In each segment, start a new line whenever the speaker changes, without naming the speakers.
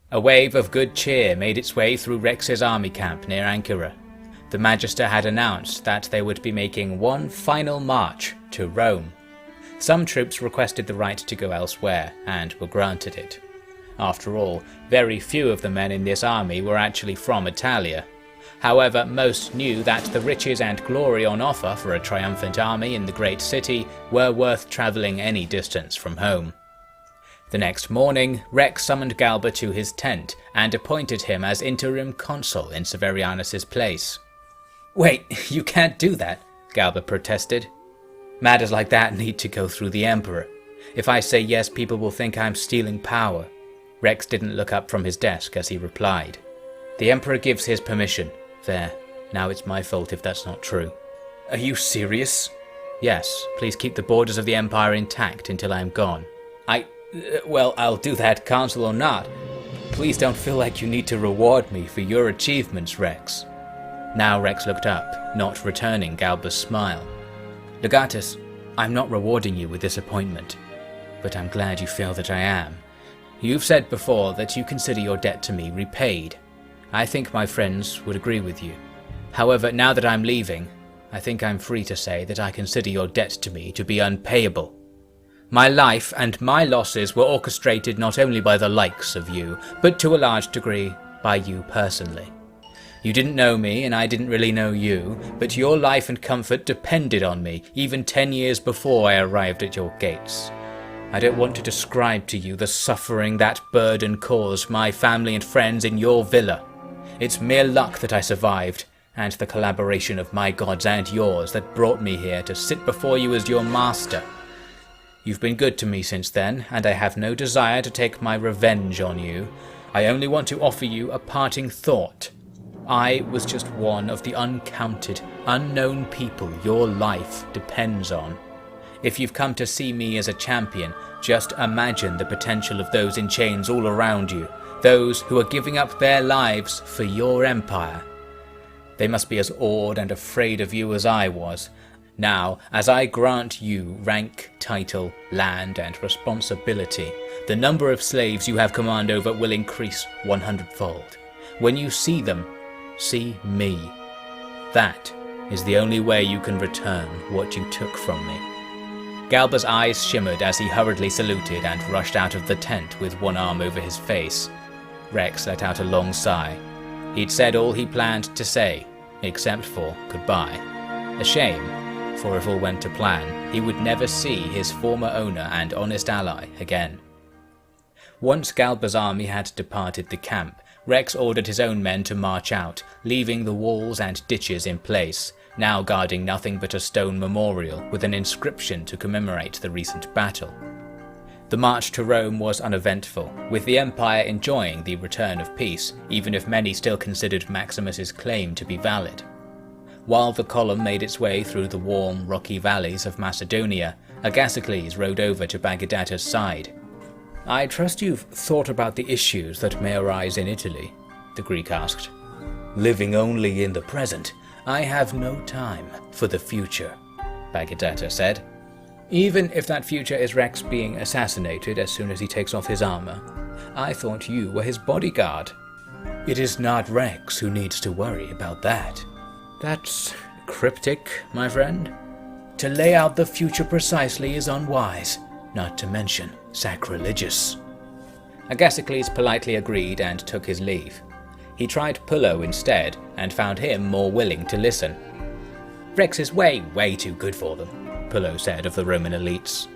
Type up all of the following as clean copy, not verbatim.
A wave of good cheer made its way through Rex's army camp near Ankara. The Magister had announced that they would be making one final march to Rome. Some troops requested the right to go elsewhere, and were granted it. After all, very few of the men in this army were actually from Italia. However, most knew that the riches and glory on offer for a triumphant army in the great city were worth travelling any distance from home. The next morning, Rex summoned Galba to his tent and appointed him as interim consul in Severianus's place. "Wait, you can't do that," Galba protested. "Matters like that need to go through the Emperor. If I say yes, people will think I'm stealing power." Rex didn't look up from his desk as he replied. "The Emperor gives his permission. There. Now it's my fault if that's not true." "Are you serious?" "Yes. Please keep the borders of the Empire intact until I am gone." Well, I'll do that, Consul or not. Please don't feel like you need to reward me for your achievements, Rex." Now Rex looked up, not returning Galba's smile. "Legatus, I'm not rewarding you with this appointment, but I'm glad you feel that I am. You've said before that you consider your debt to me repaid. I think my friends would agree with you. However, now that I'm leaving, I think I'm free to say that I consider your debt to me to be unpayable. My life and my losses were orchestrated not only by the likes of you, but to a large degree by you personally. You didn't know me and I didn't really know you, but your life and comfort depended on me even 10 years before I arrived at your gates. I don't want to describe to you the suffering that burden caused my family and friends in your villa. It's mere luck that I survived, and the collaboration of my gods and yours that brought me here to sit before you as your master. You've been good to me since then, and I have no desire to take my revenge on you. I only want to offer you a parting thought. I was just one of the uncounted, unknown people your life depends on. If you've come to see me as a champion, just imagine the potential of those in chains all around you, those who are giving up their lives for your empire. They must be as awed and afraid of you as I was. Now, as I grant you rank, title, land, and responsibility, the number of slaves you have command over will increase 100-fold. When you see them, see me. That is the only way you can return what you took from me." Galba's eyes shimmered as he hurriedly saluted and rushed out of the tent with one arm over his face. Rex let out a long sigh. He'd said all he planned to say, except for goodbye. A shame, for if all went to plan, he would never see his former owner and honest ally again. Once Galba's army had departed the camp, Rex ordered his own men to march out, leaving the walls and ditches in place, now guarding nothing but a stone memorial with an inscription to commemorate the recent battle. The march to Rome was uneventful, with the Empire enjoying the return of peace, even if many still considered Maximus's claim to be valid. While the column made its way through the warm, rocky valleys of Macedonia, Agasicles rode over to Bagadatta's side. "I trust you've thought about the issues that may arise in Italy?" the Greek asked. "Living only in the present, I have no time for the future," Bagadatta said. "Even if that future is Rex being assassinated as soon as he takes off his armor, I thought you were his bodyguard." "It is not Rex who needs to worry about that." "That's cryptic, my friend. To lay out the future precisely is unwise, not to mention sacrilegious." Agasicles politely agreed and took his leave. He tried Pullo instead, and found him more willing to listen. "Rex is way too good for them," Pullo said of the Roman elites.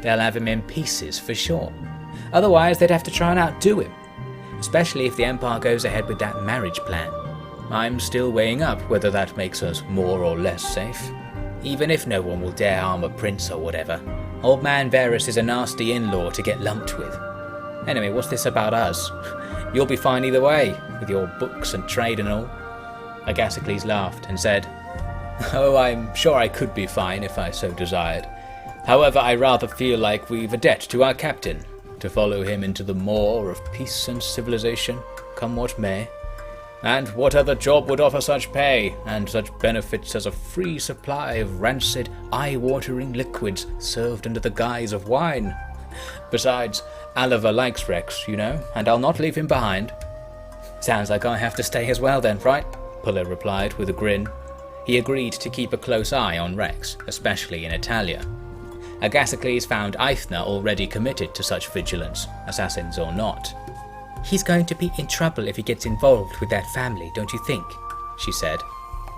"They'll have him in pieces for sure. Otherwise they'd have to try and outdo him, especially if the Empire goes ahead with that marriage plan. I'm still weighing up whether that makes us more or less safe. Even if no one will dare harm a prince or whatever, old man Varus is a nasty in-law to get lumped with. Anyway, what's this about us? You'll be fine either way, with your books and trade and all." Agasicles laughed and said, "Oh, I'm sure I could be fine if I so desired. However, I rather feel like we've a debt to our captain, to follow him into the maw of peace and civilization, come what may. And what other job would offer such pay, and such benefits as a free supply of rancid, eye-watering liquids served under the guise of wine? Besides, Oliver likes Rex, you know, and I'll not leave him behind. Sounds like I have to stay as well then, right? Puller replied with a grin. He agreed to keep a close eye on Rex, especially in Italia. Agasicles found Aethna already committed to such vigilance, assassins or not. "He's going to be in trouble if he gets involved with that family, don't you think?" she said.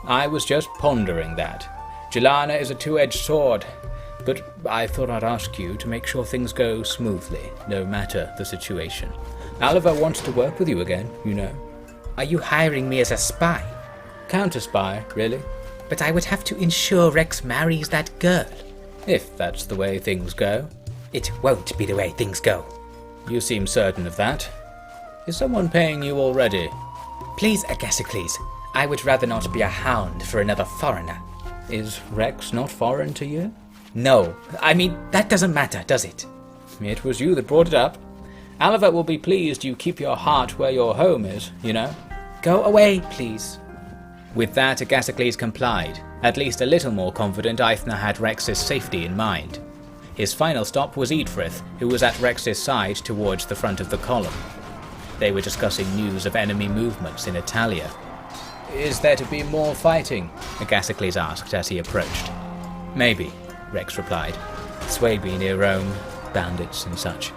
"I was just pondering that. Jelana is a two-edged sword, but I thought I'd ask you to make sure things go smoothly, no matter the situation. Oliver wants to work with you again, you know." "Are you hiring me as a spy?" "Counter-spy, really. But I would have to ensure Rex marries that girl." "If that's the way things go." "It won't be the way things go." "You seem certain of that. Is someone paying you already?" "Please, Agasicles, I would rather not be a hound for another foreigner." "Is Rex not foreign to you?" "No, I mean, that doesn't matter, does it?" "It was you that brought it up. Oliver will be pleased you keep your heart where your home is, you know." "Go away, please." With that, Agasicles complied, at least a little more confident Aethna had Rex's safety in mind. His final stop was Eadfrith, who was at Rex's side towards the front of the column. They were discussing news of enemy movements in Italia. "Is there to be more fighting?" Agasicles asked as he approached. "Maybe," Rex replied. "Swaby near Rome, bandits and such.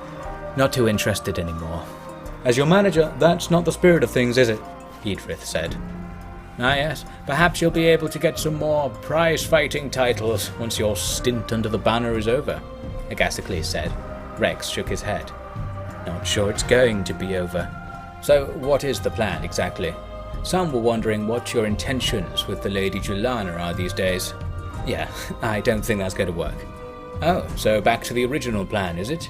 Not too interested anymore." "As your manager, that's not the spirit of things, is it?" Eadfrith said. "Ah yes, perhaps you'll be able to get some more prize-fighting titles once your stint under the banner is over," Agasicles said. Rex shook his head. "Not sure it's going to be over. So what is the plan exactly? Some were wondering what your intentions with the Lady Jelana are these days." "Yeah, I don't think that's going to work." "Oh, so back to the original plan, is it?"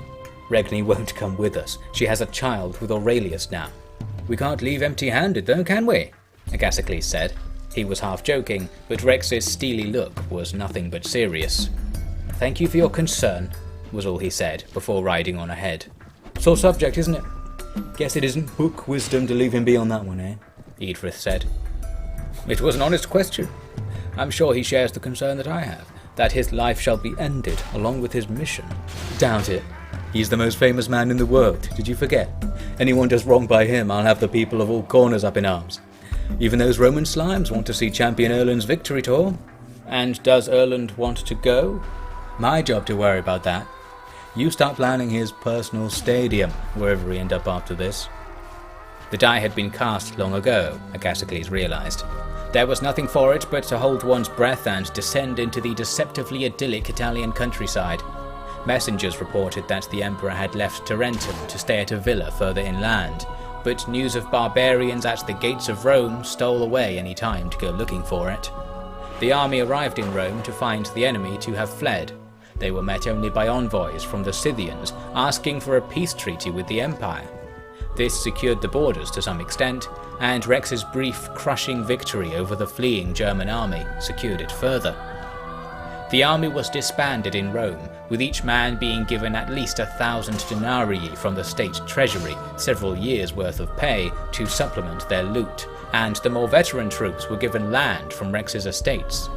"Regni won't come with us. She has a child with Aurelius now." "We can't leave empty-handed though, can we?" Agasicles said. He was half joking, but Rex's steely look was nothing but serious. "Thank you for your concern," was all he said before riding on ahead. "Sore subject, isn't it?" "Guess it isn't book wisdom to leave him be on that one, eh?" Eadfrith said. "It was an honest question. I'm sure he shares the concern that I have, that his life shall be ended along with his mission." "Doubt it. He's the most famous man in the world, did you forget? Anyone does wrong by him, I'll have the people of all corners up in arms. Even those Roman slimes want to see Champion Erland's victory tour." "And does Erland want to go?" "My job to worry about that. You start planning his personal stadium, wherever he end up after this." The die had been cast long ago, Agasicles realised. There was nothing for it but to hold one's breath and descend into the deceptively idyllic Italian countryside. Messengers reported that the Emperor had left Tarentum to stay at a villa further inland, but news of barbarians at the gates of Rome stole away any time to go looking for it. The army arrived in Rome to find the enemy to have fled. They were met only by envoys from the Scythians asking for a peace treaty with the Empire. This secured the borders to some extent, and Rex's brief, crushing victory over the fleeing German army secured it further. The army was disbanded in Rome, with each man being given at least 1,000 denarii from the state treasury, several years' worth of pay, to supplement their loot, and the more veteran troops were given land from Rex's estates.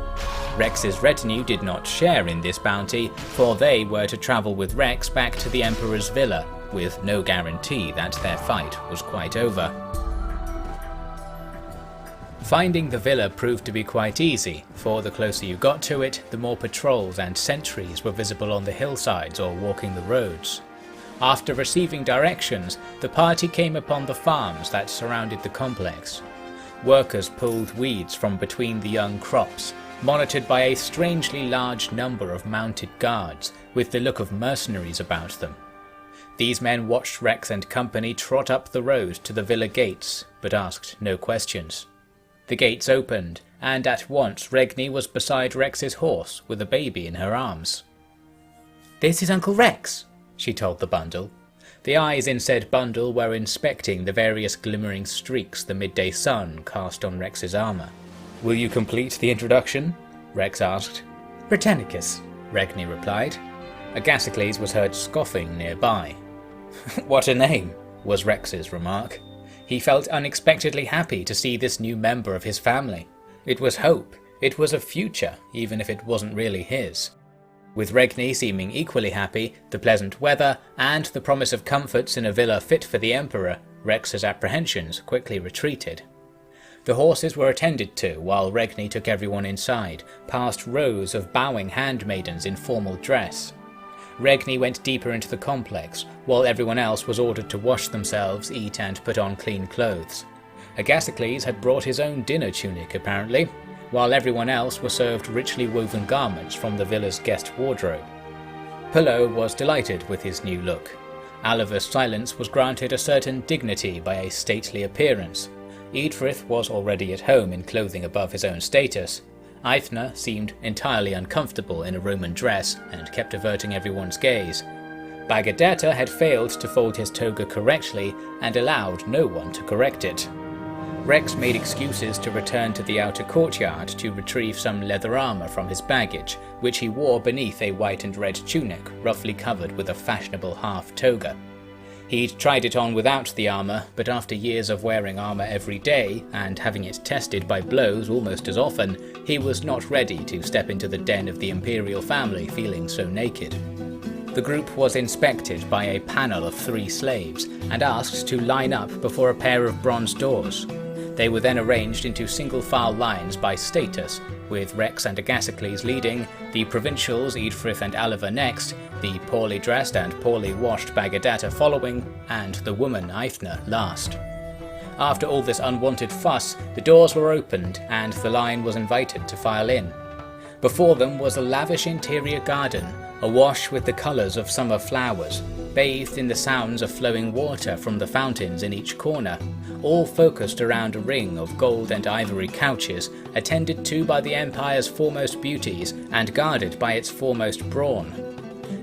Rex's retinue did not share in this bounty, for they were to travel with Rex back to the Emperor's villa, with no guarantee that their fight was quite over. Finding the villa proved to be quite easy, for the closer you got to it, the more patrols and sentries were visible on the hillsides or walking the roads. After receiving directions, the party came upon the farms that surrounded the complex. Workers pulled weeds from between the young crops, monitored by a strangely large number of mounted guards, with the look of mercenaries about them. These men watched Rex and company trot up the road to the villa gates, but asked no questions. The gates opened, and at once Regni was beside Rex's horse with a baby in her arms. "This is Uncle Rex," she told the bundle. The eyes in said bundle were inspecting the various glimmering streaks the midday sun cast on Rex's armour. "Will you complete the introduction?" Rex asked. "Britannicus," Regni replied. Agasicles was heard scoffing nearby. "What a name," was Rex's remark. He felt unexpectedly happy to see this new member of his family. It was hope, it was a future, even if it wasn't really his. With Regni seeming equally happy, the pleasant weather, and the promise of comforts in a villa fit for the Emperor, Rex's apprehensions quickly retreated. The horses were attended to while Regni took everyone inside, past rows of bowing handmaidens in formal dress. Regni went deeper into the complex, while everyone else was ordered to wash themselves, eat and put on clean clothes. Agasicles had brought his own dinner tunic apparently, while everyone else was served richly woven garments from the villa's guest wardrobe. Pullo was delighted with his new look. Aliver's silence was granted a certain dignity by a stately appearance. Eadfrith was already at home in clothing above his own status. Aethna seemed entirely uncomfortable in a Roman dress and kept averting everyone's gaze. Bagadatta had failed to fold his toga correctly and allowed no one to correct it. Rex made excuses to return to the outer courtyard to retrieve some leather armour from his baggage, which he wore beneath a white and red tunic roughly covered with a fashionable half toga. He'd tried it on without the armour, but after years of wearing armour every day, and having it tested by blows almost as often, he was not ready to step into the den of the imperial family feeling so naked. The group was inspected by a panel of 3 slaves, and asked to line up before a pair of bronze doors. They were then arranged into single-file lines by status, with Rex and Agasicles leading, the provincials Eadfrith and Aliver next, the poorly dressed and poorly washed Bagadatta following, and the woman Aethna last. After all this unwanted fuss, the doors were opened and the line was invited to file in. Before them was a lavish interior garden, awash with the colours of summer flowers, bathed in the sounds of flowing water from the fountains in each corner, all focused around a ring of gold and ivory couches, attended to by the Empire's foremost beauties and guarded by its foremost brawn.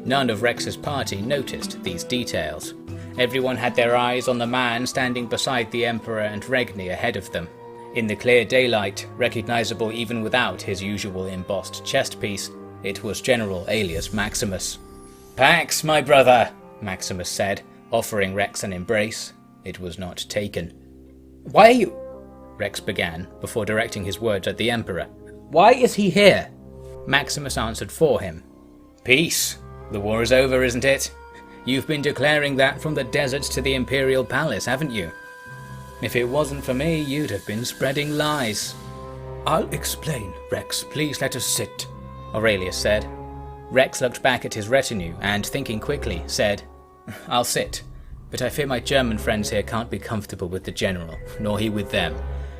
None of Rex's party noticed these details. Everyone had their eyes on the man standing beside the Emperor and Regni ahead of them. In the clear daylight, recognisable even without his usual embossed chestpiece, it was General alias Maximus. "Pax, my brother," Maximus said, offering Rex an embrace. It was not taken. "Why are you—" Rex began, before directing his words at the Emperor. "Why is he here?" Maximus answered for him. "Peace. The war is over, isn't it? You've been declaring that from the deserts to the Imperial Palace, haven't you? If it wasn't for me, you'd have been spreading lies." "I'll explain, Rex. Please let us sit," Aurelius said. Rex looked back at his retinue and, thinking quickly, said, "I'll sit, but I fear my German friends here can't be comfortable with the General, nor he with them.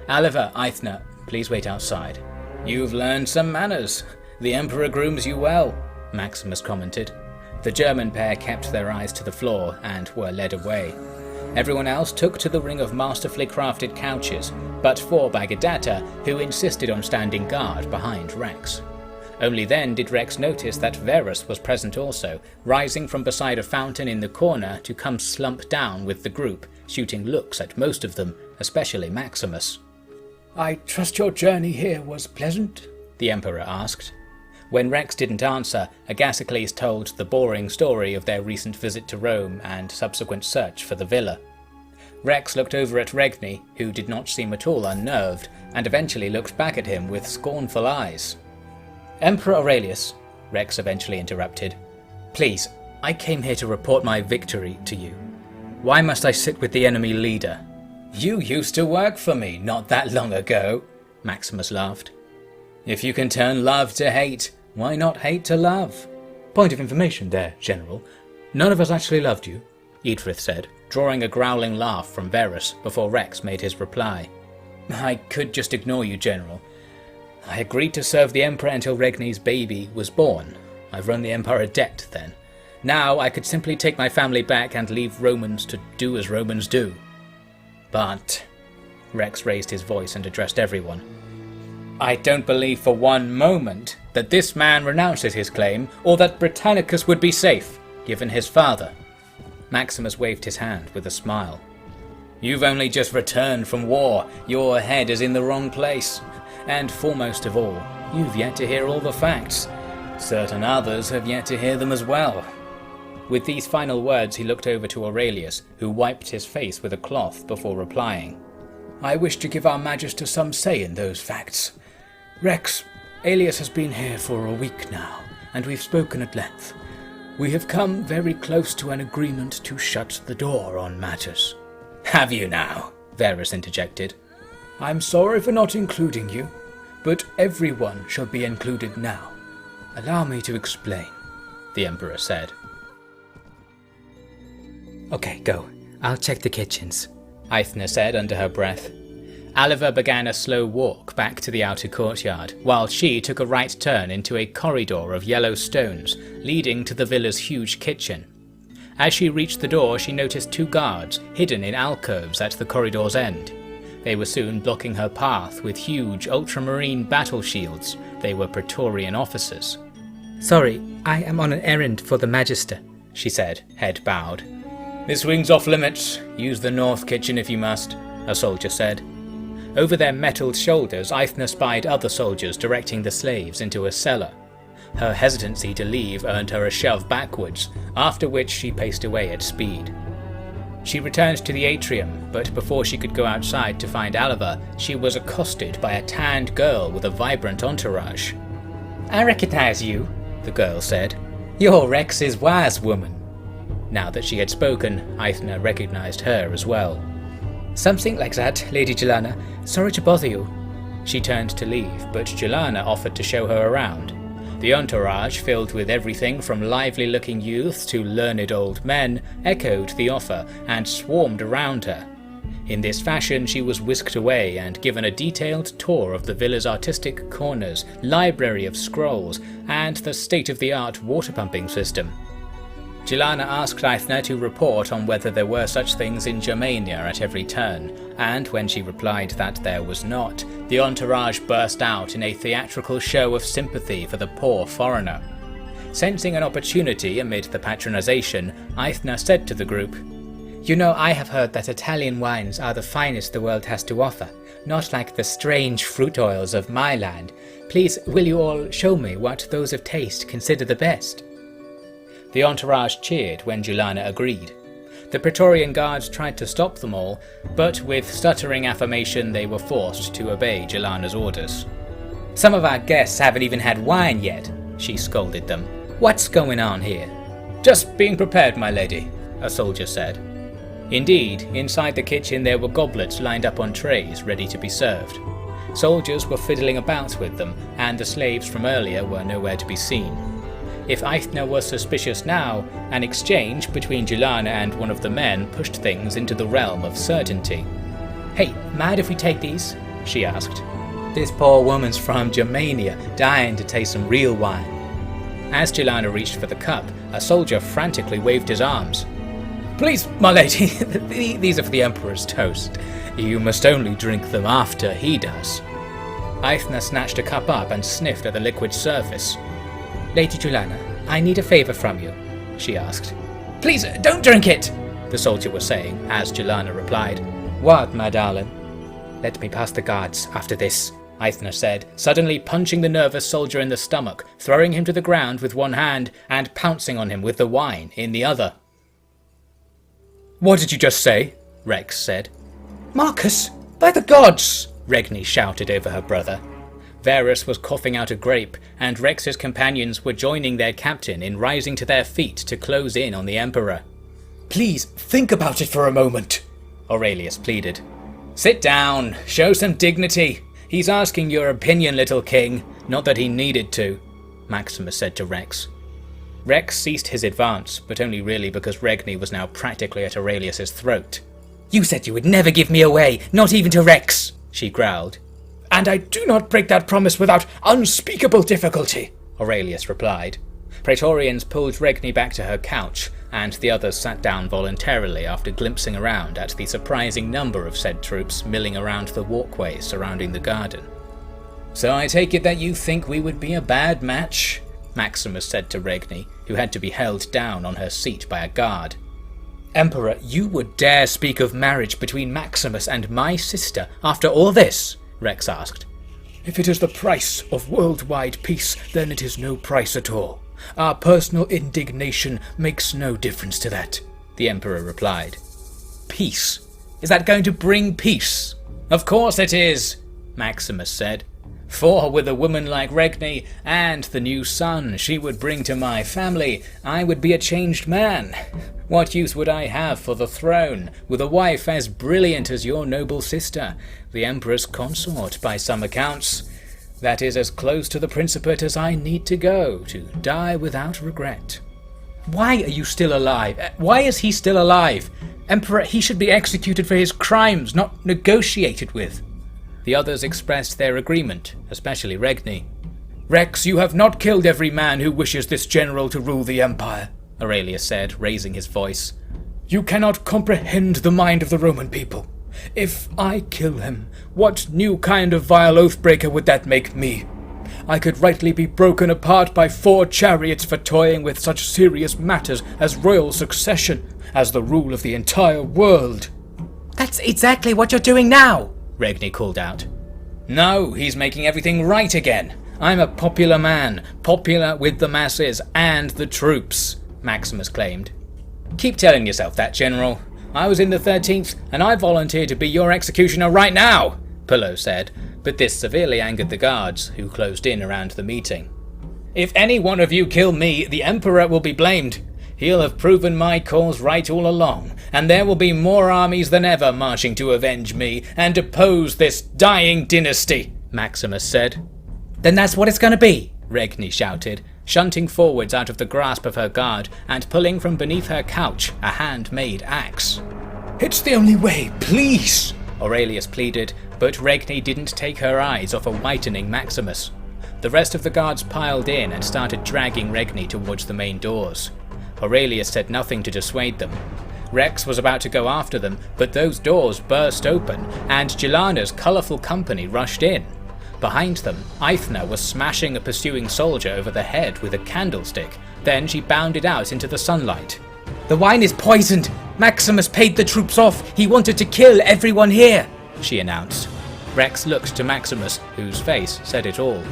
Aliver, Aethna, please wait outside." "You've learned some manners. The Emperor grooms you well," Maximus commented. The German pair kept their eyes to the floor and were led away. Everyone else took to the ring of masterfully crafted couches, but for Bagadatta, who insisted on standing guard behind Rex. Only then did Rex notice that Verus was present also, rising from beside a fountain in the corner to come slump down with the group, shooting looks at most of them, especially Maximus. "I trust your journey here was pleasant?" the Emperor asked. When Rex didn't answer, Agasicles told the boring story of their recent visit to Rome and subsequent search for the villa. Rex looked over at Regni, who did not seem at all unnerved, and eventually looked back at him with scornful eyes. "Emperor Aurelius," Rex eventually interrupted, "please, I came here to report my victory to you. Why must I sit with the enemy leader?" "You used to work for me not that long ago," Maximus laughed. "If you can turn love to hate, why not hate to love?" "Point of information there, General. None of us actually loved you," Eadfrith said, drawing a growling laugh from Verus before Rex made his reply. "I could just ignore you, General. I agreed to serve the Emperor until Regni's baby was born. I've run the Empire a debt then. Now I could simply take my family back and leave Romans to do as Romans do. But," Rex raised his voice and addressed everyone, "I don't believe for one moment that this man renounces his claim or that Britannicus would be safe, given his father." Maximus waved his hand with a smile. "You've only just returned from war. Your head is in the wrong place. And foremost of all, you've yet to hear all the facts. Certain others have yet to hear them as well." With these final words he looked over to Aurelius, who wiped his face with a cloth before replying. "I wish to give our Magister some say in those facts. Rex, Aelius has been here for a week now, and we've spoken at length. We have come very close to an agreement to shut the door on matters." "Have you now?" Varus interjected. "I'm sorry for not including you, but everyone shall be included now. Allow me to explain," the Emperor said. "Okay, go. I'll check the kitchens," Aethna said under her breath. Aliver began a slow walk back to the outer courtyard, while she took a right turn into a corridor of yellow stones leading to the villa's huge kitchen. As she reached the door, she noticed 2 guards hidden in alcoves at the corridor's end. They were soon blocking her path with huge ultramarine battle shields. They were Praetorian officers. "Sorry, I am on an errand for the Magister," she said, head bowed. "This wing's off limits. Use the north kitchen if you must," a soldier said. Over their metalled shoulders, Aethna spied other soldiers directing the slaves into a cellar. Her hesitancy to leave earned her a shove backwards, after which she paced away at speed. She returned to the atrium, but before she could go outside to find Aliver, she was accosted by a tanned girl with a vibrant entourage. "I recognize you," the girl said. "You're Rex's wise woman." Now that she had spoken, Aethna recognized her as well. "Something like that, Lady Jelana. Sorry to bother you." She turned to leave, but Jelana offered to show her around. The entourage, filled with everything from lively-looking youths to learned old men, echoed the offer and swarmed around her. In this fashion, she was whisked away and given a detailed tour of the villa's artistic corners, library of scrolls, and the state-of-the-art water-pumping system. Jelana asked Aethna to report on whether there were such things in Germania at every turn, and when she replied that there was not, the entourage burst out in a theatrical show of sympathy for the poor foreigner. Sensing an opportunity amid the patronization, Aethna said to the group, "You know, I have heard that Italian wines are the finest the world has to offer, not like the strange fruit oils of my land. Please, will you all show me what those of taste consider the best?" The entourage cheered when Jelana agreed. The Praetorian guards tried to stop them all, but with stuttering affirmation they were forced to obey Jelana's orders. "Some of our guests haven't even had wine yet," she scolded them. "What's going on here?" "Just being prepared, my lady," a soldier said. Indeed, inside the kitchen there were goblets lined up on trays ready to be served. Soldiers were fiddling about with them, and the slaves from earlier were nowhere to be seen. If Aethna was suspicious now, an exchange between Jelana and one of the men pushed things into the realm of certainty. "Hey, mind if we take these?" she asked. "This poor woman's from Germania, dying to taste some real wine." As Jelana reached for the cup, a soldier frantically waved his arms. "Please, my lady, these are for the Emperor's toast. You must only drink them after he does." Aethna snatched a cup up and sniffed at the liquid surface. "Lady Jelana, I need a favour from you," she asked. "Please, don't drink it," the soldier was saying, as Jelana replied. "What, my darling?" "Let me pass the guards after this," Aethna said, suddenly punching the nervous soldier in the stomach, throwing him to the ground with one hand and pouncing on him with the wine in the other. "What did you just say?" Rex said. "Marcus, by the gods!" Regni shouted over her brother. Varus was coughing out a grape, and Rex's companions were joining their captain in rising to their feet to close in on the Emperor. "Please, think about it for a moment," Aurelius pleaded. "Sit down, show some dignity. He's asking your opinion, little king, not that he needed to," Maximus said to Rex. Rex ceased his advance, but only really because Regni was now practically at Aurelius's throat. "You said you would never give me away, not even to Rex," she growled. "And I do not break that promise without unspeakable difficulty," Aurelius replied. Praetorians pulled Regni back to her couch, and the others sat down voluntarily after glimpsing around at the surprising number of said troops milling around the walkway surrounding the garden. "So I take it that you think we would be a bad match?" Maximus said to Regni, who had to be held down on her seat by a guard. "Emperor, you would dare speak of marriage between Maximus and my sister after all this?" Rex asked. "If it is the price of worldwide peace, then it is no price at all. Our personal indignation makes no difference to that," the Emperor replied. "Peace? Is that going to bring peace?" "Of course it is," Maximus said. For with a woman like Regni, and the new son she would bring to my family, I would be a changed man. What use would I have for the throne, with a wife as brilliant as your noble sister, the Emperor's consort by some accounts? That is as close to the Principate as I need to go, to die without regret. Why are you still alive? Why is he still alive? Emperor, he should be executed for his crimes, not negotiated with. The others expressed their agreement, especially Regni. Rex, you have not killed every man who wishes this general to rule the Empire, Aurelius said, raising his voice. You cannot comprehend the mind of the Roman people. If I kill him, what new kind of vile oathbreaker would that make me? I could rightly be broken apart by 4 chariots for toying with such serious matters as royal succession, as the rule of the entire world. That's exactly what you're doing now, Regni called out. No, he's making everything right again. I'm a popular man, popular with the masses and the troops, Maximus claimed. Keep telling yourself that, General. I was in the 13th, and I volunteered to be your executioner right now, Pullo said, but this severely angered the guards, who closed in around the meeting. If any one of you kill me, the Emperor will be blamed. He'll have proven my cause right all along, and there will be more armies than ever marching to avenge me and depose this dying dynasty, Maximus said. Then that's what it's going to be, Regni shouted, shunting forwards out of the grasp of her guard and pulling from beneath her couch a hand-made axe. It's the only way, please, Aurelius pleaded, but Regni didn't take her eyes off a whitening Maximus. The rest of the guards piled in and started dragging Regni towards the main doors. Aurelius said nothing to dissuade them. Rex was about to go after them, but those doors burst open, and Gelana's colourful company rushed in. Behind them, Aethna was smashing a pursuing soldier over the head with a candlestick. Then she bounded out into the sunlight. The wine is poisoned! Maximus paid the troops off! He wanted to kill everyone here! She announced. Rex looked to Maximus, whose face said it all.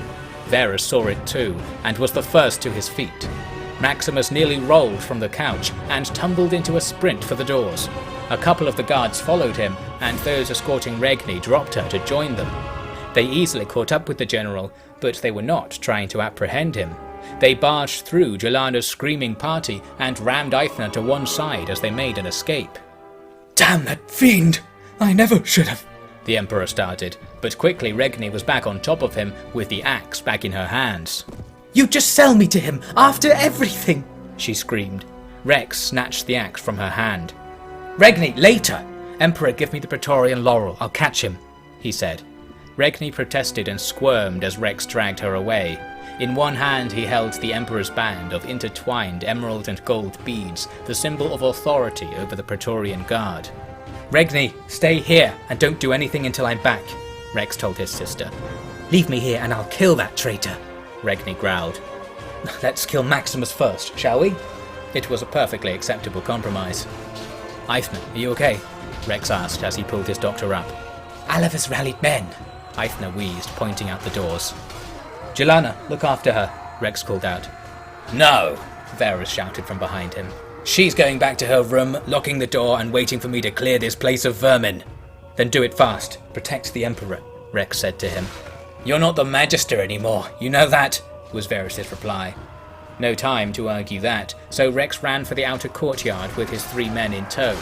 Varus saw it too, and was the first to his feet. Maximus nearly rolled from the couch and tumbled into a sprint for the doors. A couple of the guards followed him, and those escorting Regni dropped her to join them. They easily caught up with the general, but they were not trying to apprehend him. They barged through Gelana's screaming party and rammed Aethna to one side as they made an escape. Damn that fiend! I never should have... the Emperor started, but quickly Regni was back on top of him with the axe back in her hands. You just sell me to him, after everything! She screamed. Rex snatched the axe from her hand. Regni, later! Emperor, give me the Praetorian laurel, I'll catch him, he said. Regni protested and squirmed as Rex dragged her away. In one hand he held the Emperor's band of intertwined emerald and gold beads, the symbol of authority over the Praetorian Guard. Regni, stay here and don't do anything until I'm back, Rex told his sister. Leave me here and I'll kill that traitor, Regni growled. Let's kill Maximus first, shall we? It was a perfectly acceptable compromise. Aethna, are you okay? Rex asked as he pulled his doctor up. Aliver's rallied men, Aethna wheezed, pointing out the doors. Gelana, look after her, Rex called out. No, Varus shouted from behind him. She's going back to her room, locking the door and waiting for me to clear this place of vermin. Then do it fast. Protect the Emperor, Rex said to him. You're not the Magister anymore, you know that, was Varus's reply. No time to argue that, so Rex ran for the outer courtyard with his 3 men in tow.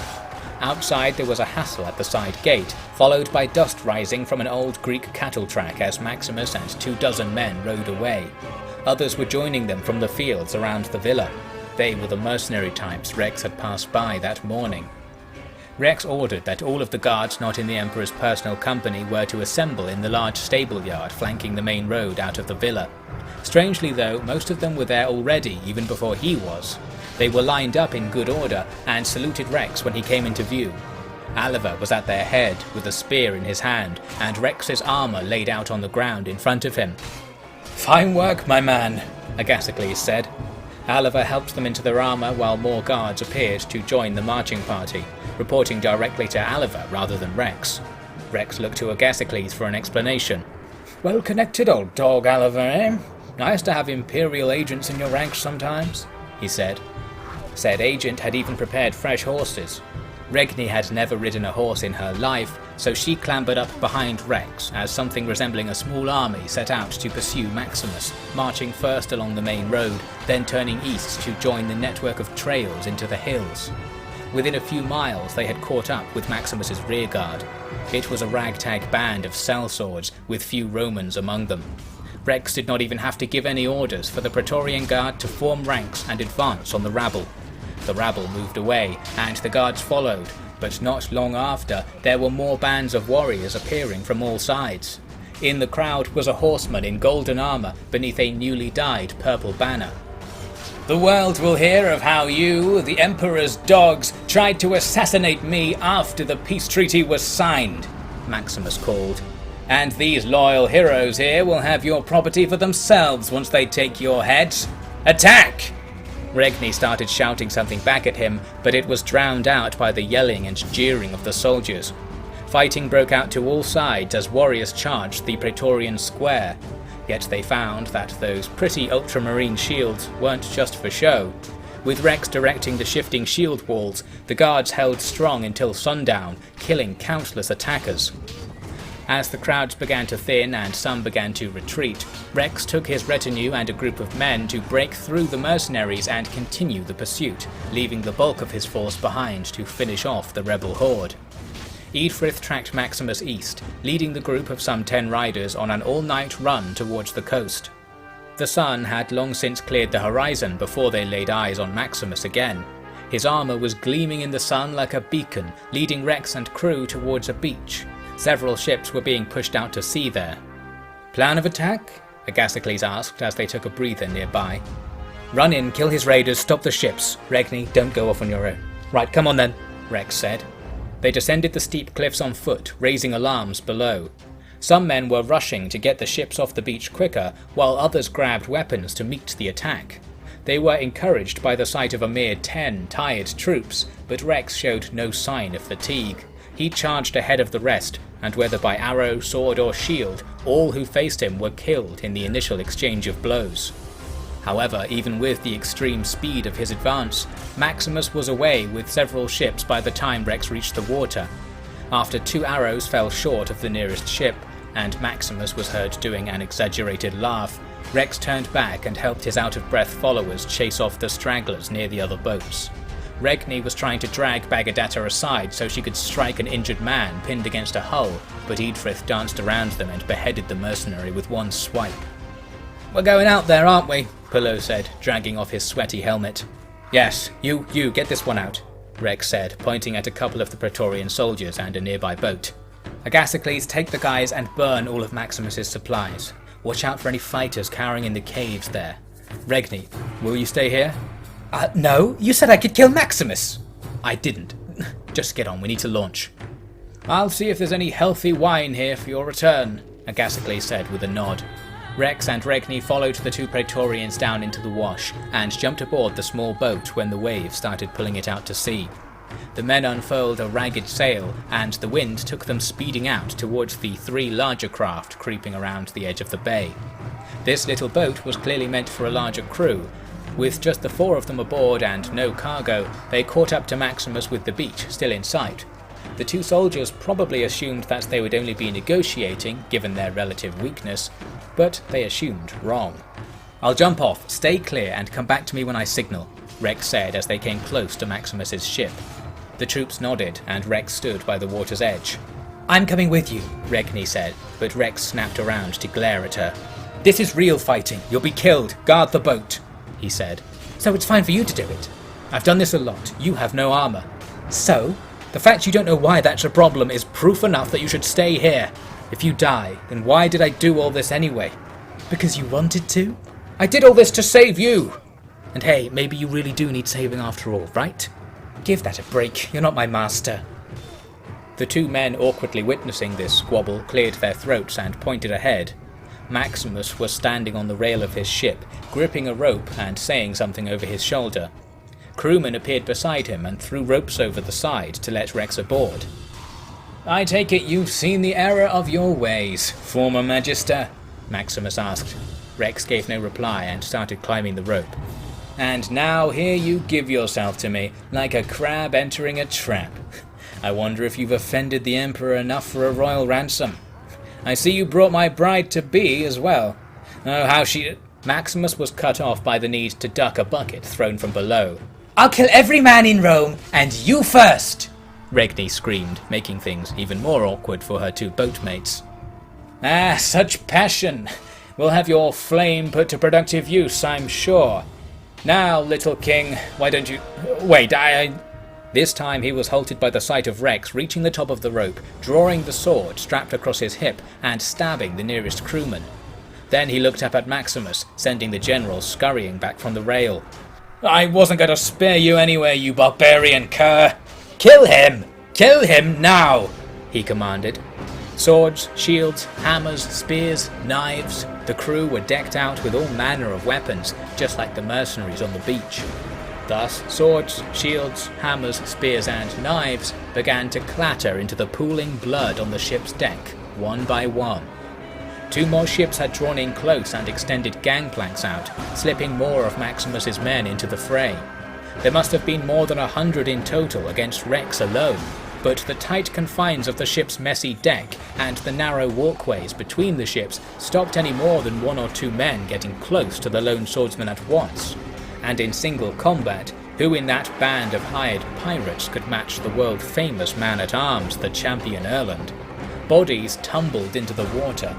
Outside there was a hassle at the side gate, followed by dust rising from an old Greek cattle track as Maximus and 24 men rode away. Others were joining them from the fields around the villa. They were the mercenary types Rex had passed by that morning. Rex ordered that all of the guards not in the Emperor's personal company were to assemble in the large stable yard flanking the main road out of the villa. Strangely though, most of them were there already even before he was. They were lined up in good order and saluted Rex when he came into view. Aliver was at their head with a spear in his hand and Rex's armour laid out on the ground in front of him. Fine work, my man, Agasicles said. Aliver helped them into their armour while more guards appeared to join the marching party, reporting directly to Aliver rather than Rex. Rex looked to Agasicles for an explanation. Well connected, old dog, Aliver, eh? Nice to have Imperial agents in your ranks sometimes, he said. Said agent had even prepared fresh horses. Regni had never ridden a horse in her life, so she clambered up behind Rex as something resembling a small army set out to pursue Maximus, marching first along the main road, then turning east to join the network of trails into the hills. Within a few miles they had caught up with Maximus's rearguard. It was a ragtag band of sellswords with few Romans among them. Rex did not even have to give any orders for the Praetorian Guard to form ranks and advance on the rabble. The rabble moved away, and the guards followed, but not long after there were more bands of warriors appearing from all sides. In the crowd was a horseman in golden armour beneath a newly dyed purple banner. "The world will hear of how you, the Emperor's dogs, tried to assassinate me after the peace treaty was signed," Maximus called. "And these loyal heroes here will have your property for themselves once they take your heads. Attack!" Regni started shouting something back at him, but it was drowned out by the yelling and jeering of the soldiers. Fighting broke out to all sides as warriors charged the Praetorian square. Yet they found that those pretty ultramarine shields weren't just for show. With Rex directing the shifting shield walls, the guards held strong until sundown, killing countless attackers. As the crowds began to thin and some began to retreat, Rex took his retinue and a group of men to break through the mercenaries and continue the pursuit, leaving the bulk of his force behind to finish off the rebel horde. Eadfrith tracked Maximus east, leading the group of some 10 riders on an all-night run towards the coast. The sun had long since cleared the horizon before they laid eyes on Maximus again. His armour was gleaming in the sun like a beacon, leading Rex and crew towards a beach. Several ships were being pushed out to sea there. "Plan of attack?" Agasicles asked as they took a breather nearby. "Run in, kill his raiders, stop the ships. Regni, don't go off on your own." "Right, come on then," Rex said. They descended the steep cliffs on foot, raising alarms below. Some men were rushing to get the ships off the beach quicker, while others grabbed weapons to meet the attack. They were encouraged by the sight of a mere 10 tired troops, but Rex showed no sign of fatigue. He charged ahead of the rest, and whether by arrow, sword or shield, all who faced him were killed in the initial exchange of blows. However, even with the extreme speed of his advance, Maximus was away with several ships by the time Rex reached the water. After 2 arrows fell short of the nearest ship, and Maximus was heard doing an exaggerated laugh, Rex turned back and helped his out-of-breath followers chase off the stragglers near the other boats. Regni was trying to drag Bagadatta aside so she could strike an injured man pinned against a hull, but Eadfrith danced around them and beheaded the mercenary with one swipe. "We're going out there, aren't we?" Pillow said, dragging off his sweaty helmet. "Yes, you, get this one out," Rex said, pointing at a couple of the Praetorian soldiers and a nearby boat. "Agasicles, take the guys and burn all of Maximus's supplies. Watch out for any fighters cowering in the caves there. Regni, will you stay here?" No, you said I could kill Maximus." "I didn't. Just get on, we need to launch." "I'll see if there's any healthy wine here for your return," Agasicles said with a nod. Rex and Regni followed the 2 Praetorians down into the wash, and jumped aboard the small boat when the waves started pulling it out to sea. The men unfurled a ragged sail, and the wind took them speeding out towards the 3 larger craft creeping around the edge of the bay. This little boat was clearly meant for a larger crew. With just the 4 of them aboard and no cargo, they caught up to Maximus with the beach still in sight. The 2 soldiers probably assumed that they would only be negotiating, given their relative weakness, but they assumed wrong. "I'll jump off, stay clear and come back to me when I signal," Rex said as they came close to Maximus's ship. The troops nodded and Rex stood by the water's edge. "I'm coming with you," Regni said, but Rex snapped around to glare at her. "This is real fighting, you'll be killed, guard the boat," he said. "So it's fine for you to do it?" "I've done this a lot, you have no armour." "So? The fact you don't know why that's a problem is proof enough that you should stay here. If you die, then why did I do all this anyway?" "Because you wanted to?" "I did all this to save you!" "And hey, maybe you really do need saving after all, right?" "Give that a break, you're not my master." The 2 men awkwardly witnessing this squabble cleared their throats and pointed ahead. Maximus was standing on the rail of his ship, gripping a rope and saying something over his shoulder. Crewmen appeared beside him and threw ropes over the side to let Rex aboard. "I take it you've seen the error of your ways, former Magister?" Maximus asked. Rex gave no reply and started climbing the rope. And now here you give yourself to me, like a crab entering a trap. I wonder if you've offended the Emperor enough for a royal ransom. I see you brought my bride-to-be as well. Oh, how she... Maximus was cut off by the need to duck a bucket thrown from below.
I'll kill every man in Rome, and you first!
Regni screamed, making things even more awkward for her two boatmates. Ah, such passion! We'll have your flame put to productive use, I'm sure. Now, little king, why don't you... Wait, This time he was halted by the sight of Rex reaching the top of the rope, drawing the sword strapped across his hip and stabbing the nearest crewman. Then he looked up at Maximus, sending the general scurrying back from the rail. I wasn't going to spare you anyway, you barbarian cur! Kill him! Kill him now! He commanded. Swords, shields, hammers, spears, knives. The crew were decked out with all manner of weapons, just like the mercenaries on the beach. Thus, swords, shields, hammers, spears and knives began to clatter into the pooling blood on the ship's deck, one by one. Two more ships had drawn in close and extended gangplanks out, slipping more of Maximus's men into the fray. There must have been more than 100 in total against Rex alone, but the tight confines of the ship's messy deck and the narrow walkways between the ships stopped any more than 1 or 2 men getting close to the lone swordsman at once. And in single combat, who in that band of hired pirates could match the world-famous man-at-arms, the champion Erland? Bodies tumbled into the water.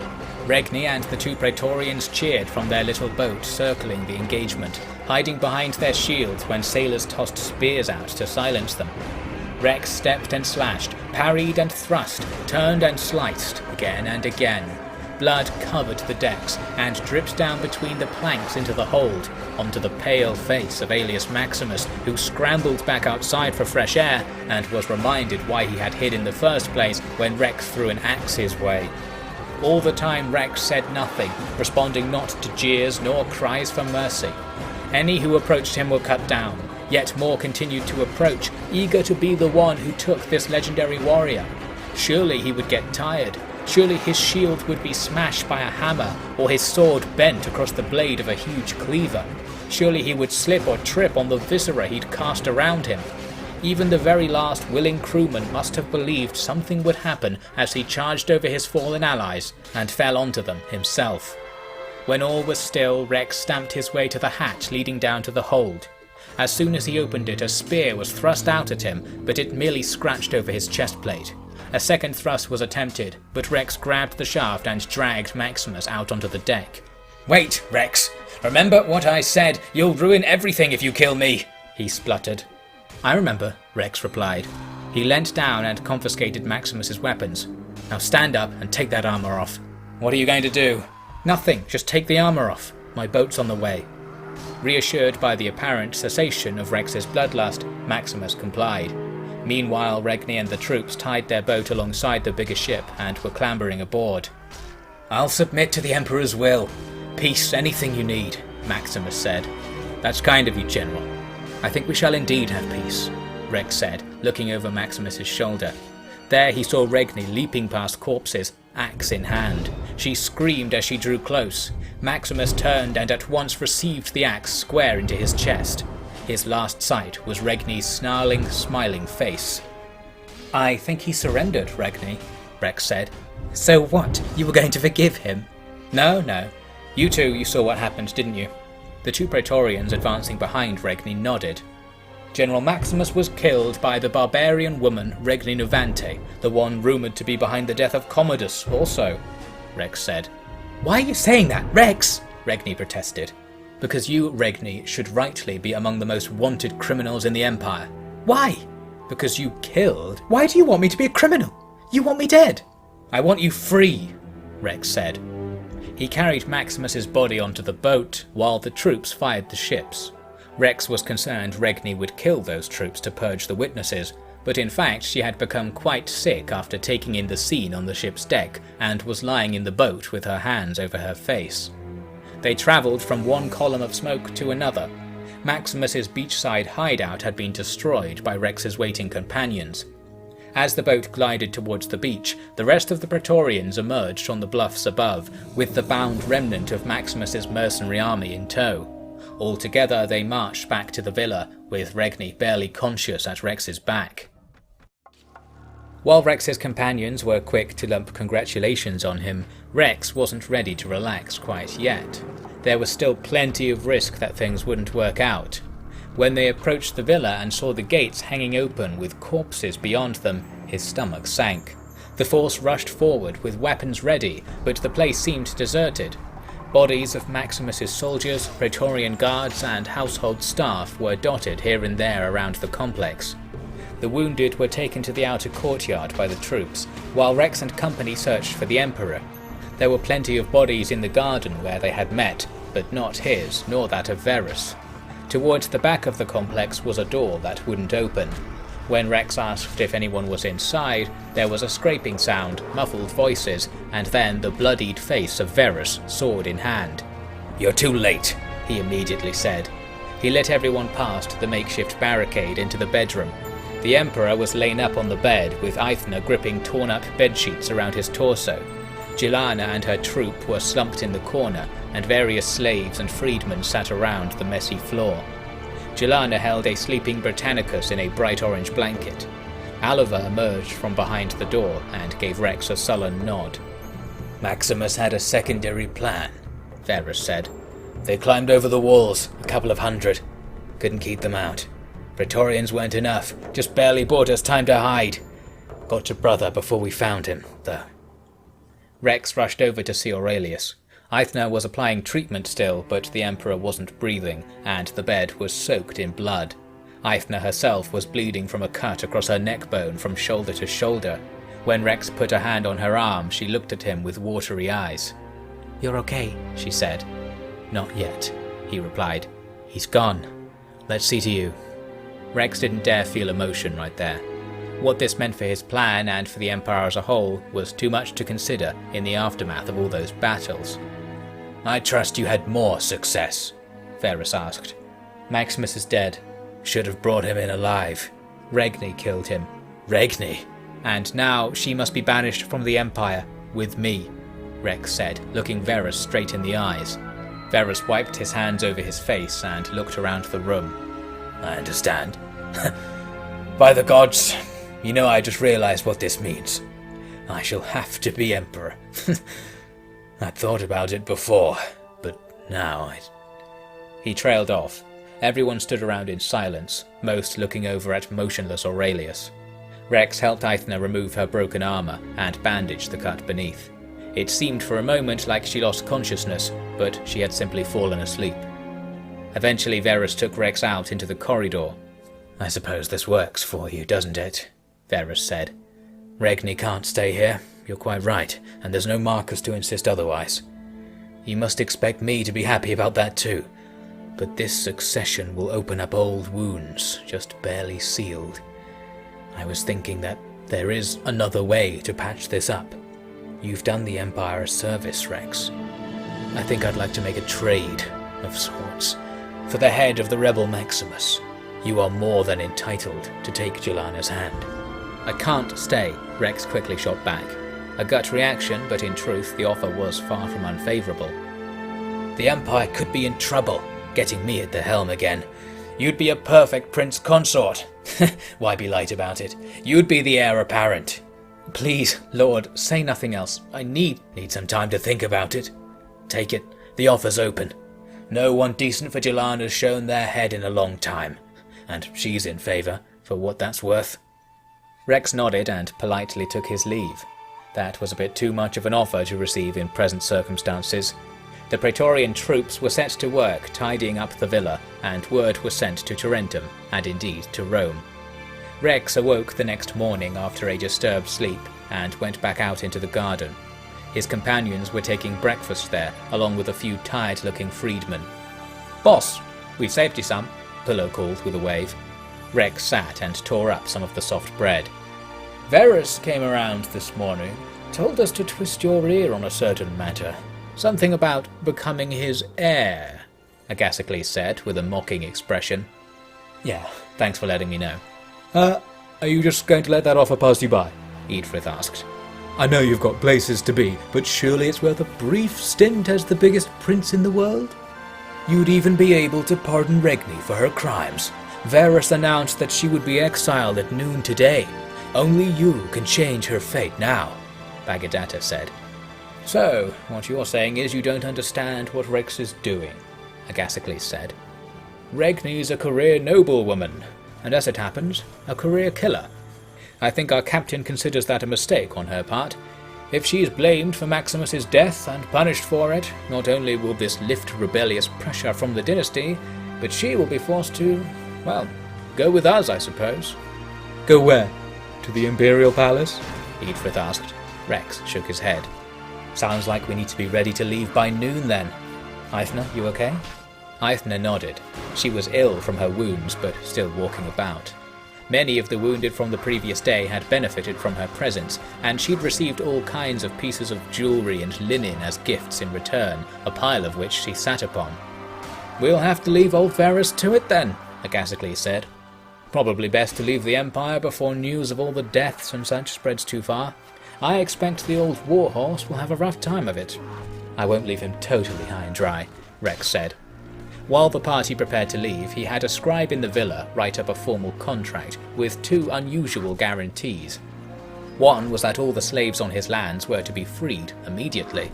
Regni and the 2 Praetorians cheered from their little boat circling the engagement, hiding behind their shields when sailors tossed spears out to silence them. Rex stepped and slashed, parried and thrust, turned and sliced, again and again. Blood covered the decks and dripped down between the planks into the hold, onto the pale face of Aelius Maximus, who scrambled back outside for fresh air and was reminded why he had hid in the first place when Rex threw an axe his way. All the time Rex said nothing, responding not to jeers nor cries for mercy. Any who approached him were cut down, yet more continued to approach, eager to be the one who took this legendary warrior. Surely he would get tired. Surely his shield would be smashed by a hammer, or his sword bent across the blade of a huge cleaver. Surely he would slip or trip on the viscera he'd cast around him. Even the very last willing crewman must have believed something would happen as he charged over his fallen allies and fell onto them himself. When all was still, Rex stamped his way to the hatch leading down to the hold. As soon as he opened it, a spear was thrust out at him, but it merely scratched over his chest plate. A second thrust was attempted, but Rex grabbed the shaft and dragged Maximus out onto the deck. Wait, Rex! Remember what I said! You'll ruin everything if you kill me! He spluttered. I remember, Rex replied. He leant down and confiscated Maximus's weapons. Now stand up and take that armor off. What are you going to do? Nothing, just take the armor off. My boat's on the way. Reassured by the apparent cessation of Rex's bloodlust, Maximus complied. Meanwhile, Regni and the troops tied their boat alongside the bigger ship and were clambering aboard. I'll submit to the Emperor's will. Peace, anything you need, Maximus said. That's kind of you, General. I think we shall indeed have peace, Rex said, looking over Maximus's shoulder. There he saw Regni leaping past corpses, axe in hand. She screamed as she drew close. Maximus turned and at once received the axe square into his chest. His last sight was Regni's snarling, smiling face. I think he surrendered, Regni, Rex said. So what? You were going to forgive him? No. You saw what happened, didn't you? The 2 Praetorians advancing behind Regni nodded. General Maximus was killed by the barbarian woman Regni Novante, the one rumoured to be behind the death of Commodus also, Rex said. Why are you saying that, Rex? Regni protested. Because you, Regni, should rightly be among the most wanted criminals in the Empire. Why? Because you killed... Why do you want me to be a criminal? You want me dead? I want you free, Rex said. He carried Maximus's body onto the boat, while the troops fired the ships. Rex was concerned Regni would kill those troops to purge the witnesses, but in fact she had become quite sick after taking in the scene on the ship's deck, and was lying in the boat with her hands over her face. They travelled from one column of smoke to another. Maximus's beachside hideout had been destroyed by Rex's waiting companions. As the boat glided towards the beach, the rest of the Praetorians emerged on the bluffs above, with the bound remnant of Maximus's mercenary army in tow. Altogether they marched back to the villa, with Regni barely conscious at Rex's back. While Rex's companions were quick to lump congratulations on him, Rex wasn't ready to relax quite yet. There was still plenty of risk that things wouldn't work out. When they approached the villa and saw the gates hanging open with corpses beyond them, his stomach sank. The force rushed forward with weapons ready, but the place seemed deserted. Bodies of Maximus's soldiers, Praetorian guards and household staff were dotted here and there around the complex. The wounded were taken to the outer courtyard by the troops, while Rex and company searched for the Emperor. There were plenty of bodies in the garden where they had met, but not his, nor that of Verus. Towards the back of the complex was a door that wouldn't open. When Rex asked if anyone was inside, there was a scraping sound, muffled voices, and then the bloodied face of Verus, sword in hand. "You're too late," he immediately said. He let everyone past the makeshift barricade into the bedroom. The Emperor was lain up on the bed, with Aethna gripping torn-up bedsheets around his torso. Gilana and her troop were slumped in the corner, and various slaves and freedmen sat around the messy floor. Gilana held a sleeping Britannicus in a bright orange blanket. Alva emerged from behind the door and gave Rex a sullen nod. "Maximus had a secondary plan," Verus said. "They climbed over the walls, a couple of hundred. Couldn't keep them out. Praetorians weren't enough, just barely bought us time to hide. Got to brother before we found him, though." Rex rushed over to see Aurelius. Aethna was applying treatment still, but the Emperor wasn't breathing, and the bed was soaked in blood. Aethna herself was bleeding from a cut across her neck bone from shoulder to shoulder. When Rex put a hand on her arm, she looked at him with watery eyes. "You're okay," she said. "Not yet," he replied. "He's gone. Let's see to you." Rex didn't dare feel emotion right there. What this meant for his plan and for the Empire as a whole was too much to consider in the aftermath of all those battles. "I trust you had more success?" Verus asked. "Maximus is dead. Should have brought him in alive. Regni killed him." "Regni? And now she must be banished from the Empire, with me," Rex said, looking Verus straight in the eyes. Verus wiped his hands over his face and looked around the room. "I understand. By the gods, you know, I just realized what this means. I shall have to be Emperor. I'd thought about it before, but now He trailed off. Everyone stood around in silence, most looking over at motionless Aurelius. Rex helped Aethna remove her broken armor and bandage the cut beneath. It seemed for a moment like she lost consciousness, but she had simply fallen asleep. Eventually Verus took Rex out into the corridor. "I suppose this works for you, doesn't it?" Verus said. "Regni can't stay here, you're quite right, and there's no Marcus to insist otherwise. You must expect me to be happy about that too. But this succession will open up old wounds, just barely sealed. I was thinking that there is another way to patch this up. You've done the Empire a service, Rex. I think I'd like to make a trade, of sorts, for the head of the rebel Maximus. You are more than entitled to take Gilana's hand." "I can't stay," Rex quickly shot back. A gut reaction, but in truth the offer was far from unfavourable. "The Empire could be in trouble, getting me at the helm again. You'd be a perfect prince consort. Why be light about it? You'd be the heir apparent." "Please, Lord, say nothing else. I need some time to think about it." "Take it. The offer's open. No one decent for Gilana's shown their head in a long time. And she's in favour, for what that's worth." Rex nodded and politely took his leave. That was a bit too much of an offer to receive in present circumstances. The Praetorian troops were set to work tidying up the villa, and word was sent to Tarentum, and indeed to Rome. Rex awoke the next morning after a disturbed sleep, and went back out into the garden. His companions were taking breakfast there, along with a few tired-looking freedmen. "Boss, we've saved you some," Pillow called with a wave. Rex sat and tore up some of the soft bread. "Verus came around this morning, told us to twist your ear on a certain matter. Something about becoming his heir," Agasicles said with a mocking expression. "Yeah, thanks for letting me know." Are you just going to let that offer pass you by?" Eadfrith asked. "I know you've got places to be, but surely it's worth a brief stint as the biggest prince in the world?" You'd even be able to pardon Regni for her crimes. Varus announced that she would be exiled at noon today. Only you can change her fate now, Bagadatta said. So, what you're saying is you don't understand what Rex is doing, Agasicles said. Regni's a career noblewoman, and as it happens, a career killer. I think our captain considers that a mistake on her part. If she is blamed for Maximus's death and punished for it, not only will this lift rebellious pressure from the dynasty, but she will be forced to, well, go with us, I suppose. Go where? To the Imperial Palace? Eadfrith asked. Rex shook his head. Sounds like we need to be ready to leave by noon then. Aithna, you okay? Aithna nodded. She was ill from her wounds, but still walking about. Many of the wounded from the previous day had benefited from her presence, and she'd received all kinds of pieces of jewellery and linen as gifts in return, a pile of which she sat upon. We'll have to leave old Varus to it then, Agasicles said. Probably best to leave the Empire before news of all the deaths and such spreads too far. I expect the old warhorse will have a rough time of it. I won't leave him totally high and dry, Rex said. While the party prepared to leave, he had a scribe in the villa write up a formal contract with two unusual guarantees. One was that all the slaves on his lands were to be freed immediately.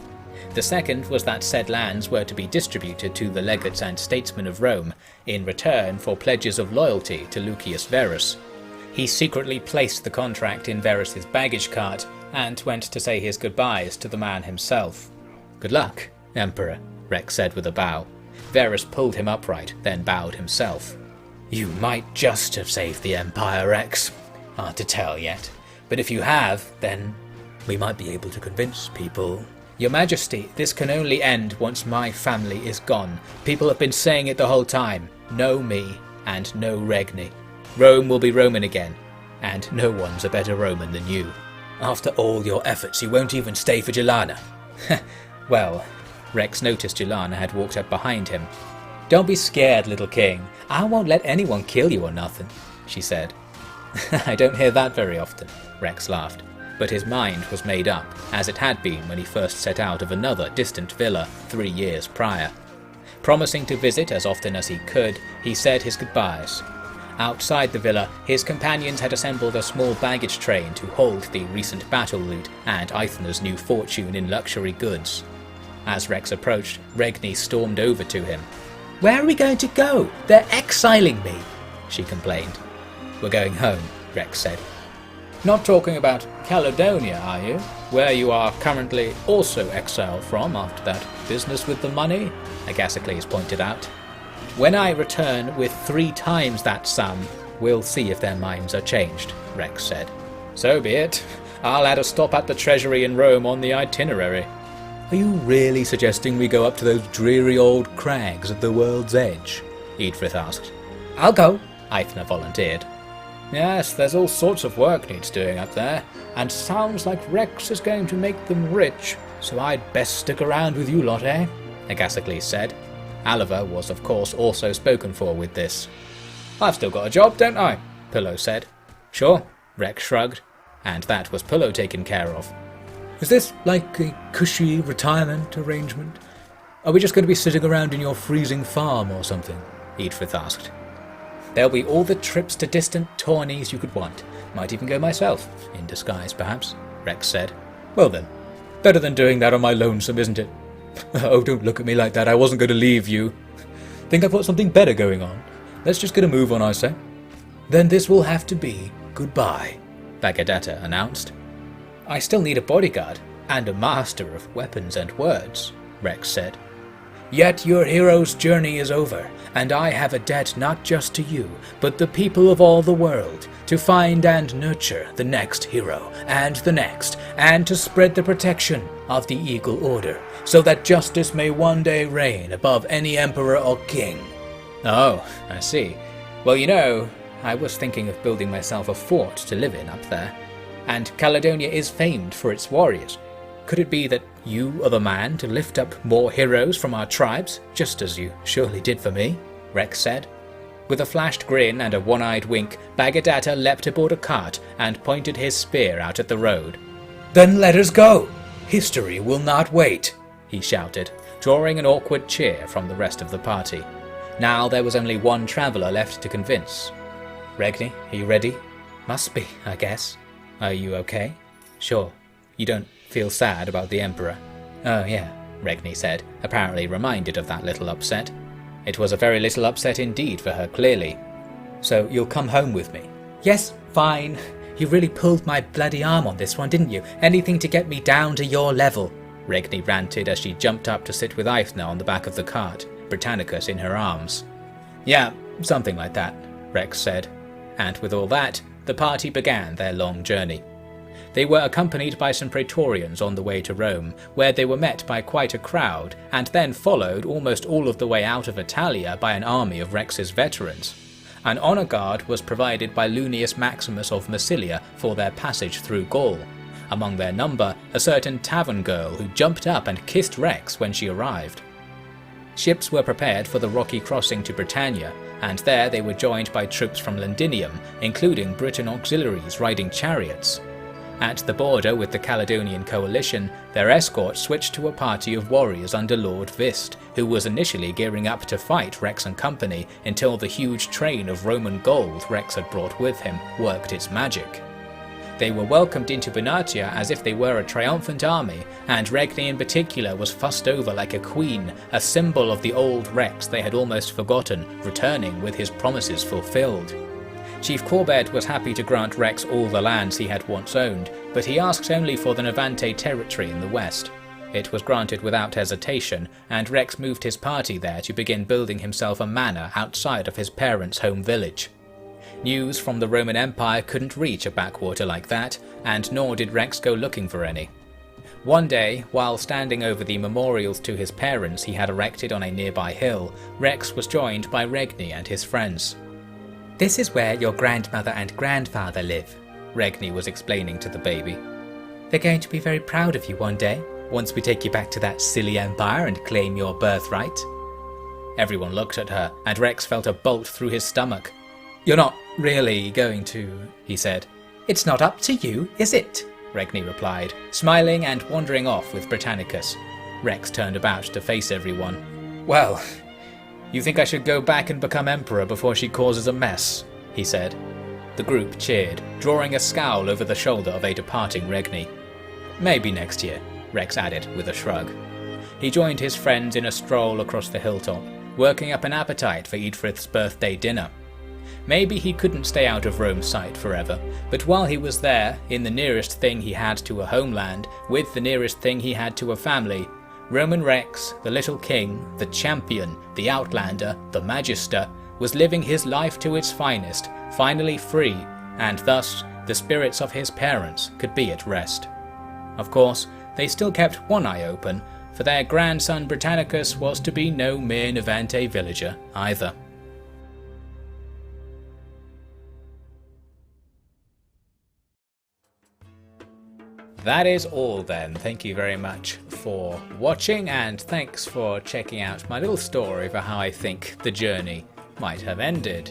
The second was that said lands were to be distributed to the legates and statesmen of Rome in return for pledges of loyalty to Lucius Verus. He secretly placed the contract in Verus's baggage cart and went to say his goodbyes to the man himself. Good luck, Emperor, Rex said with a bow. Verus pulled him upright, then bowed himself. You might just have saved the Empire, Rex. Hard to tell yet. But if you have, then we might be able to convince people. Your Majesty, this can only end once my family is gone. People have been saying it the whole time. No me, and no Regni. Rome will be Roman again, and no one's a better Roman than you. After all your efforts, you won't even stay for Jelana. Well, Rex noticed Jelana had walked up behind him. Don't be scared, little king. I won't let anyone kill you or nothing, she said. I don't hear that very often, Rex laughed. But his mind was made up, as it had been when he first set out of another distant villa 3 years prior. Promising to visit as often as he could, he said his goodbyes. Outside the villa, his companions had assembled a small baggage train to hold the recent battle loot and Aithna's new fortune in luxury goods. As Rex approached, Regni stormed over to him. Where are we going to go? They're exiling me, she complained. We're going home, Rex said. Not talking about Caledonia, are you? Where you are currently also exiled from after that business with the money? Agasicles pointed out. When I return with 3 times that sum, we'll see if their minds are changed, Rex said. So be it. I'll add a stop at the treasury in Rome on the itinerary. Are you really suggesting we go up to those dreary old crags at the world's edge? Eadfrith asked. I'll go, Aithna volunteered. Yes, there's all sorts of work needs doing up there, and sounds like Rex is going to make them rich, so I'd best stick around with you lot, eh? Agasicles said. Aliver was of course also spoken for with this. I've still got a job, don't I? Pillow said. Sure, Rex shrugged, and that was Pillow taken care of. Is this like a cushy retirement arrangement? Are we just going to be sitting around in your freezing farm or something? Eadfrith asked. There'll be all the trips to distant tourneys you could want. Might even go myself, in disguise perhaps, Rex said. Well then, better than doing that on my lonesome, isn't it? Oh, don't look at me like that, I wasn't going to leave you. Think I've got something better going on. Let's just get a move on, I say. Then this will have to be goodbye, Bagadatta announced. I still need a bodyguard, and a master of weapons and words, Rex said. Yet your hero's journey is over, and I have a debt not just to you, but the people of all the world, to find and nurture the next hero, and the next, and to spread the protection of the Eagle Order, so that justice may one day reign above any emperor or king. Oh, I see. Well, you know, I was thinking of building myself a fort to live in up there, and Caledonia is famed for its warriors. Could it be that you are the man to lift up more heroes from our tribes, just as you surely did for me? Rex said. With a flashed grin and a one-eyed wink, Bagadatta leapt aboard a cart and pointed his spear out at the road. Then let us go! History will not wait, he shouted. drawing an awkward cheer from the rest of the party. Now there was only one traveller left to convince. "Regni, are you ready?" "Must be, I guess." "Are you okay?" "Sure. You don't feel sad about the Emperor?" "Oh yeah," Regni said, apparently reminded of that little upset. It was a very little upset indeed for her, clearly. "So you'll come home with me?" "Yes, fine. You really pulled my bloody arm on this one, didn't you? Anything to get me down to your level," Regni ranted as she jumped up to sit with Aithna on the back of the cart, Britannicus in her arms. "Yeah, something like that," Rex said. And with all that, the party began their long journey. They were accompanied by some praetorians on the way to Rome, where they were met by quite a crowd, and then followed almost all of the way out of Italia by an army of Rex's veterans. An honour guard was provided by Lunius Maximus of Massilia for their passage through Gaul. Among their number, a certain tavern girl who jumped up and kissed Rex when she arrived. Ships were prepared for the rocky crossing to Britannia, and there they were joined by troops from Londinium, including Briton auxiliaries riding chariots. At the border with the Caledonian coalition, their escort switched to a party of warriors under Lord Vist, who was initially gearing up to fight Rex and company until the huge train of Roman gold Rex had brought with him worked its magic. They were welcomed into Benatia as if they were a triumphant army, and Regni in particular was fussed over like a queen, a symbol of the old Rex they had almost forgotten, returning with his promises fulfilled. Chief Corbett was happy to grant Rex all the lands he had once owned, but he asked only for the Navante territory in the west. It was granted without hesitation, and Rex moved his party there to begin building himself a manor outside of his parents' home village. News from the Roman Empire couldn't reach a backwater like that, and nor did Rex go looking for any. One day, while standing over the memorials to his parents he had erected on a nearby hill, Rex was joined by Regni and his friends. "This is where your grandmother and grandfather live," Regni was explaining to the baby. "They're going to be very proud of you one day, once we take you back to that silly empire and claim your birthright." Everyone looked at her, and Rex felt a bolt through his stomach. "You're not really going to," he said. "It's not up to you, is it?" Regni replied, smiling and wandering off with Britannicus. Rex turned about to face everyone. "Well, you think I should go back and become emperor before she causes a mess?" he said. The group cheered, drawing a scowl over the shoulder of a departing Regni. "Maybe next year," Rex added with a shrug. He joined his friends in a stroll across the hilltop, working up an appetite for Eadfrith's birthday dinner. Maybe he couldn't stay out of Rome's sight forever, but while he was there, in the nearest thing he had to a homeland, with the nearest thing he had to a family, Roman Rex, the little king, the champion, the outlander, the magister, was living his life to its finest, finally free, and thus the spirits of his parents could be at rest. Of course, they still kept one eye open, for their grandson Britannicus was to be no mere Navante villager either. That is all then. Thank you very much for watching, and thanks for checking out my little story for how I think the journey might have ended.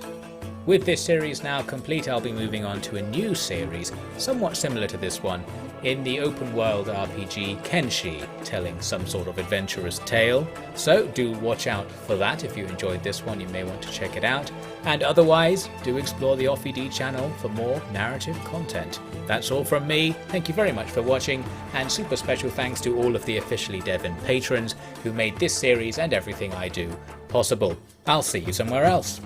With this series now complete, I'll be moving on to a new series, somewhat similar to this one, in the open world RPG Kenshi, telling some sort of adventurous tale. So do watch out for that. If you enjoyed this one, you may want to check it out. And otherwise, do explore the OffiD channel for more narrative content. That's all from me. Thank you very much for watching, and super special thanks to all of the OfficiallyDevin patrons who made this series and everything I do possible. I'll see you somewhere else.